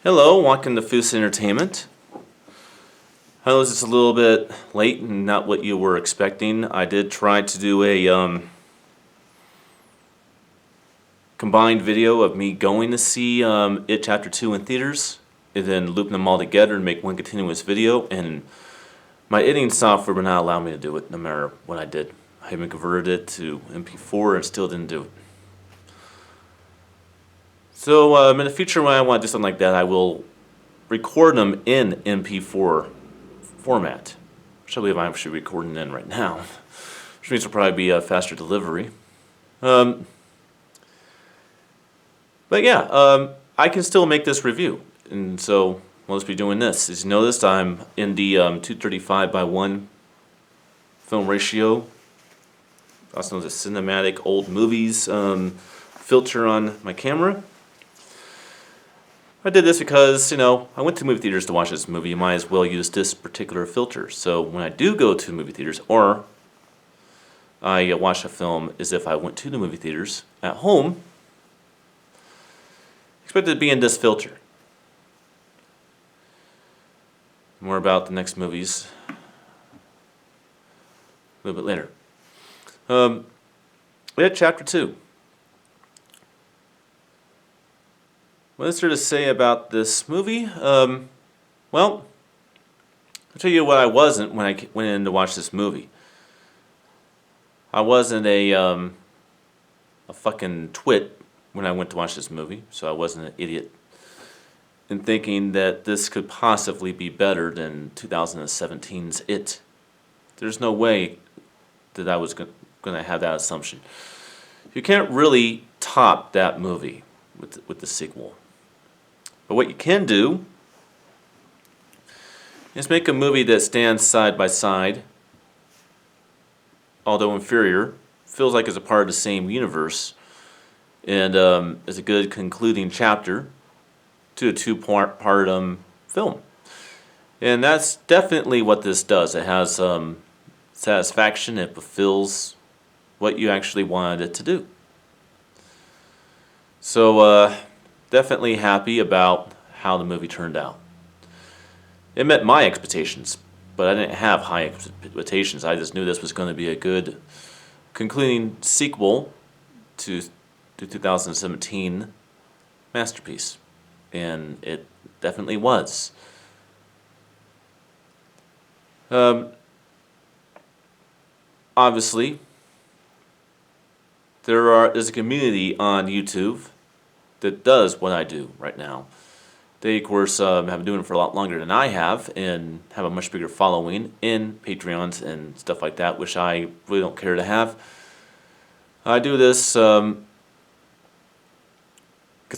Hello, welcome to Foose Entertainment. I know this is a little bit late and not what you were expecting. I did try to do a combined video of me going to see It Chapter 2 in theaters and then looping them all together and make one continuous video, and my editing software would not allow me to do it no matter what I did. I even converted it to MP4 and still didn't do it. So in the future, when I want to do something like that, I will record them in MP4 format, which I believe I'm actually recording in right now, which means it'll probably be a faster delivery. But yeah, I can still make this review, and so I'll just be doing this. As you noticed, I'm in the 235:1 film ratio, also known as cinematic old movies filter on my camera. I did this because, I went to movie theaters to watch this movie. You might as well use this particular filter. So when I do go to movie theaters, or I watch a film as if I went to the movie theaters at home, expect it to be in this filter. More about the next movies a little bit later. It Chapter 2. What is there to say about this movie? Well, I'll tell you what I wasn't when I went in to watch this movie. I wasn't a fucking twit when I went to watch this movie, so I wasn't an idiot in thinking that this could possibly be better than 2017's It. There's no way that I was going to have that assumption. You can't really top that movie with the sequel. But what you can do is make a movie that stands side by side, although inferior, feels like it's a part of the same universe, and is a good concluding chapter to a two-part film. And that's definitely what this does. It has satisfaction. It fulfills what you actually wanted it to do. So, definitely happy about how the movie turned out. It met my expectations, but I didn't have high expectations. I just knew this was going to be a good concluding sequel to the 2017 masterpiece, and it definitely was. Obviously, there's a community on YouTube that does what I do right now. They, of course, have been doing it for a lot longer than I have and have a much bigger following in Patreons and stuff like that, which I really don't care to have. I do this because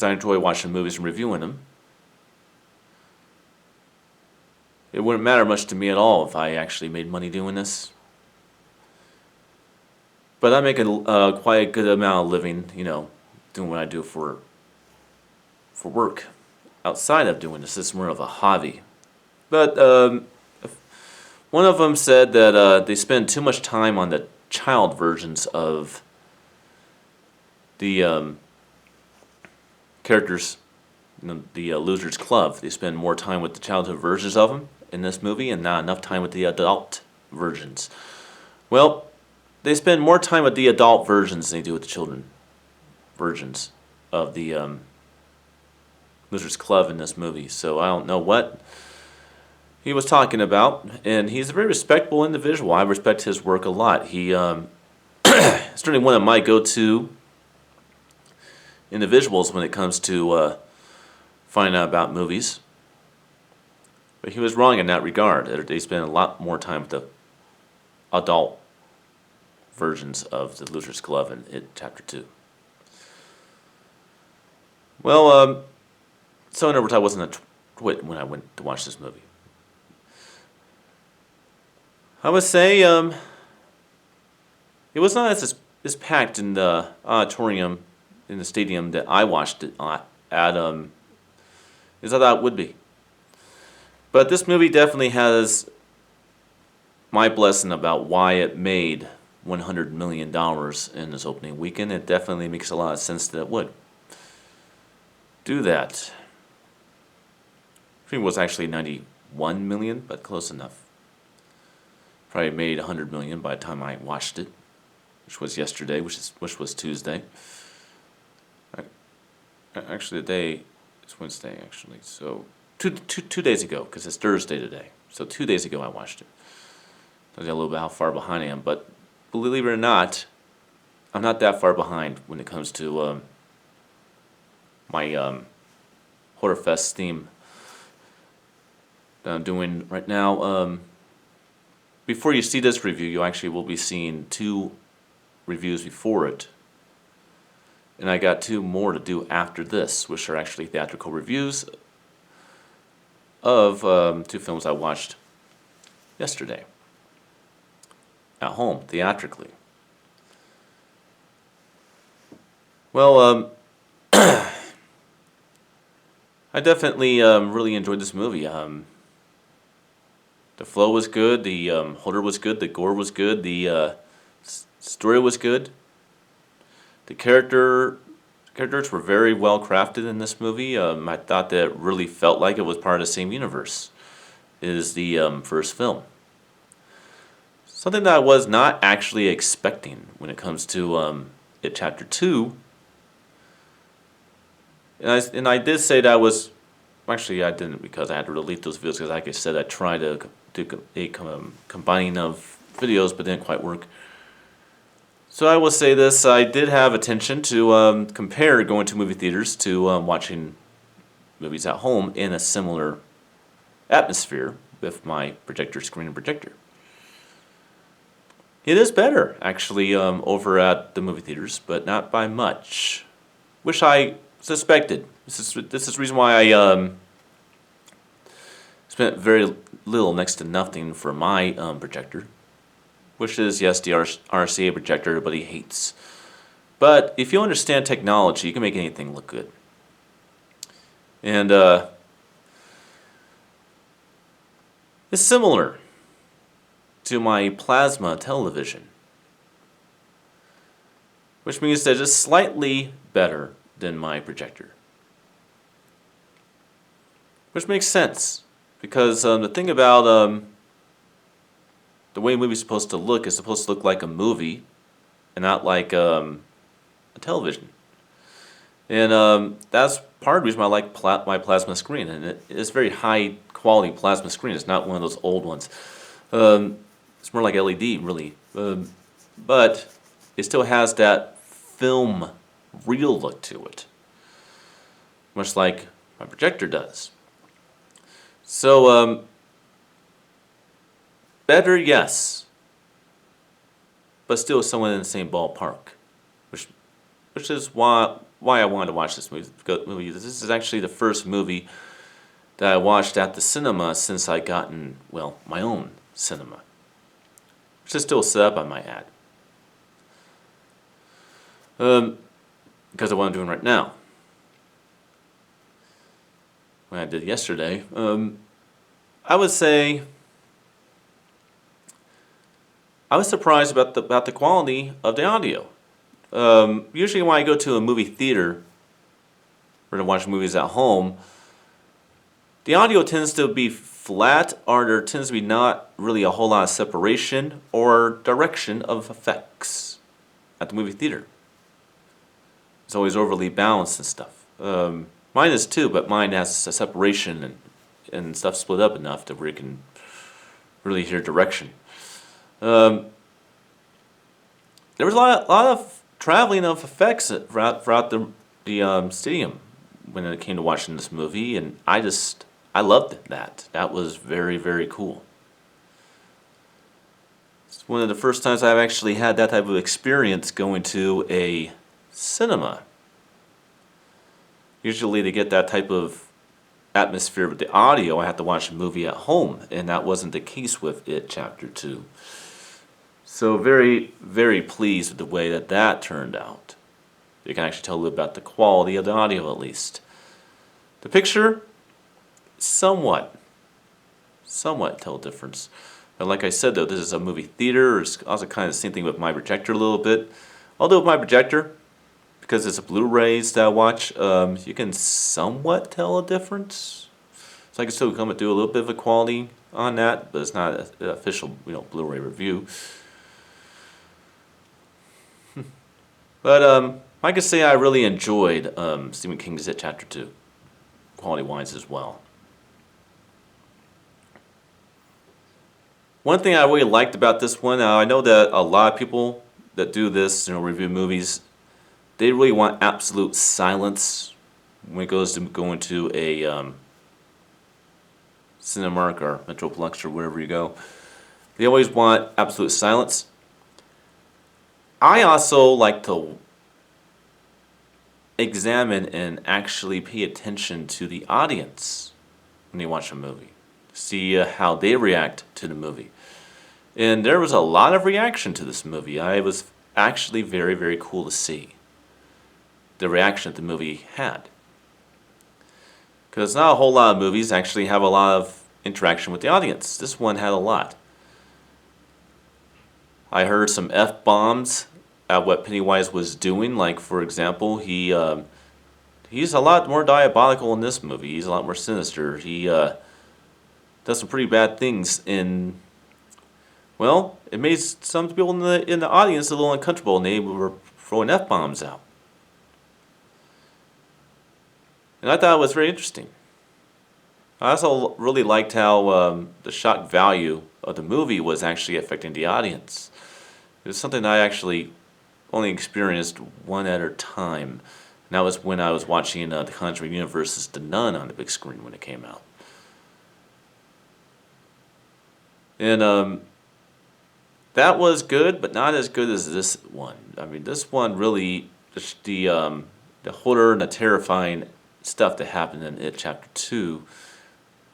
I enjoy watching movies and reviewing them. It wouldn't matter much to me at all if I actually made money doing this. But I make quite a good amount of living, doing what I do for work. Outside of doing this, it's more of a hobby. But one of them said that they spend too much time on the child versions of the characters, the Losers Club. They spend more time with the childhood versions of them in this movie and not enough time with the adult versions. Well, they spend more time with the adult versions than they do with the children versions of the Losers Club in this movie. So I don't know what he was talking about, and he's a very respectable individual. I respect his work a lot. He certainly one of my go-to individuals when it comes to finding out about movies. But he was wrong in that regard. They spend a lot more time with the adult versions of the Losers Club in It Chapter 2. Well, so in other words, I wasn't a twit when I went to watch this movie. I would say it was not as packed in the auditorium in the stadium that I watched it at as I thought it would be. But this movie definitely has my blessing about why it made $100 million in this opening weekend. It definitely makes a lot of sense that it would do that. I think it was actually 91 million, but close enough. Probably made 100 million by the time I watched it, which was yesterday, which was Tuesday. Actually, the day is Wednesday. Actually, so two days ago, because it's Thursday today. So 2 days ago, I watched it. Tells you a little bit how far behind I am, but believe it or not, I'm not that far behind when it comes to my Horrorfest theme that I'm doing right now. Before you see this review, you actually will be seeing 2 reviews before it. And I got 2 more to do after this, which are actually theatrical reviews of 2 films I watched yesterday at home, theatrically. Well, I definitely really enjoyed this movie. The flow was good, the horror was good, the gore was good, the story was good. The characters were very well crafted in this movie. I thought that it really felt like it was part of the same universe as the first film. Something that I was not actually expecting when it comes to it Chapter 2. And I did say that I was... Actually, I didn't, because I had to delete those videos, because like I said, I tried to do a combining of videos, but didn't quite work. So I will say this, I did have attention to compare going to movie theaters to watching movies at home in a similar atmosphere with my projector screen and projector. It is better, actually, over at the movie theaters, but not by much, which I suspected. This is the reason why I spent very little, next to nothing, for my projector, which is, yes, the RCA projector everybody hates. But if you understand technology, you can make anything look good. And it's similar to my plasma television, which means that it's slightly better than my projector. Which makes sense, because the thing about the way a movie's supposed to look is supposed to look like a movie and not like a television. And that's part of the reason why I like my plasma screen. And it's very high quality plasma screen. It's not one of those old ones. It's more like LED, really. But it still has that film real look to it, much like my projector does. So, better, yes, but still somewhat in the same ballpark, which is why I wanted to watch this movie. This is actually the first movie that I watched at the cinema since I gotten, well, my own cinema, which is still set up, I might add, because of what I'm doing right now. When I did yesterday, I would say I was surprised about the quality of the audio. Usually when I go to a movie theater or to watch movies at home, the audio tends to be flat, or there tends to be not really a whole lot of separation or direction of effects at the movie theater. It's always overly balanced and stuff. Mine is too, but mine has a separation and stuff split up enough to where you can really hear direction. There was a lot of traveling of effects throughout the stadium when it came to watching this movie, and I loved that. That was very, very cool. It's one of the first times I've actually had that type of experience going to a cinema. Usually to get that type of atmosphere with the audio, I have to watch a movie at home, and that wasn't the case with it Chapter 2. So very, very pleased with the way that turned out. You can actually tell a little about the quality of the audio, at least. The picture, somewhat tell a difference. But like I said, though, this is a movie theater. It's also kind of the same thing with my projector a little bit. Although with my projector, because it's a Blu-rays that I watch, you can somewhat tell a difference. So I can still come and do a little bit of a quality on that, but it's not an official, Blu-ray review. But I can say I really enjoyed Stephen King's It Chapter 2, quality-wise as well. One thing I really liked about this one, I know that a lot of people that do this, review movies, they really want absolute silence when it goes to go into a Cinemark or Metroplex or wherever you go. They always want absolute silence. I also like to examine and actually pay attention to the audience when they watch a movie. See how they react to the movie. And there was a lot of reaction to this movie. It was actually very, very cool to see the reaction that the movie had. Because not a whole lot of movies actually have a lot of interaction with the audience. This one had a lot. I heard some F-bombs at what Pennywise was doing. Like, for example, he's a lot more diabolical in this movie. He's a lot more sinister. He does some pretty bad things well, it made some people in the audience a little uncomfortable, and they were throwing F-bombs out. And I thought it was very interesting. I also really liked how the shock value of the movie was actually affecting the audience. It was something I actually only experienced one at a time. And that was when I was watching The Conjuring Universe's The Nun on the big screen when it came out. And that was good, but not as good as this one. I mean, this one really, the horror and the terrifying stuff that happened in It Chapter 2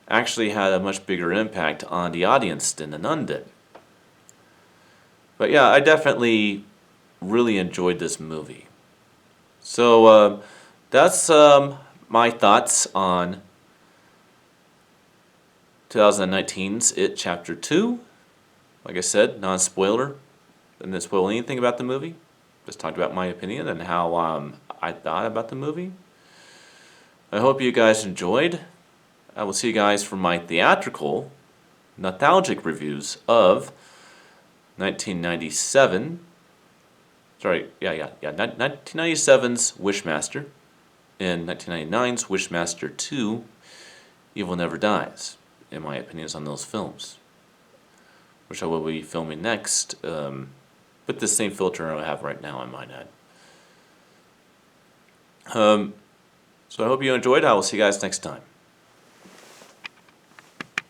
actually had a much bigger impact on the audience than The Nun did. But yeah, I definitely really enjoyed this movie. So that's my thoughts on 2019's It Chapter 2. Like I said, non-spoiler. Didn't spoil anything about the movie. Just talked about my opinion and how I thought about the movie. I hope you guys enjoyed. I will see you guys for my theatrical, nostalgic reviews of 1997. 1997's Wishmaster and 1999's Wishmaster 2, Evil Never Dies, in my opinions on those films, which I will be filming next with the same filter I have right now on my head. So I hope you enjoyed. I will see you guys next time.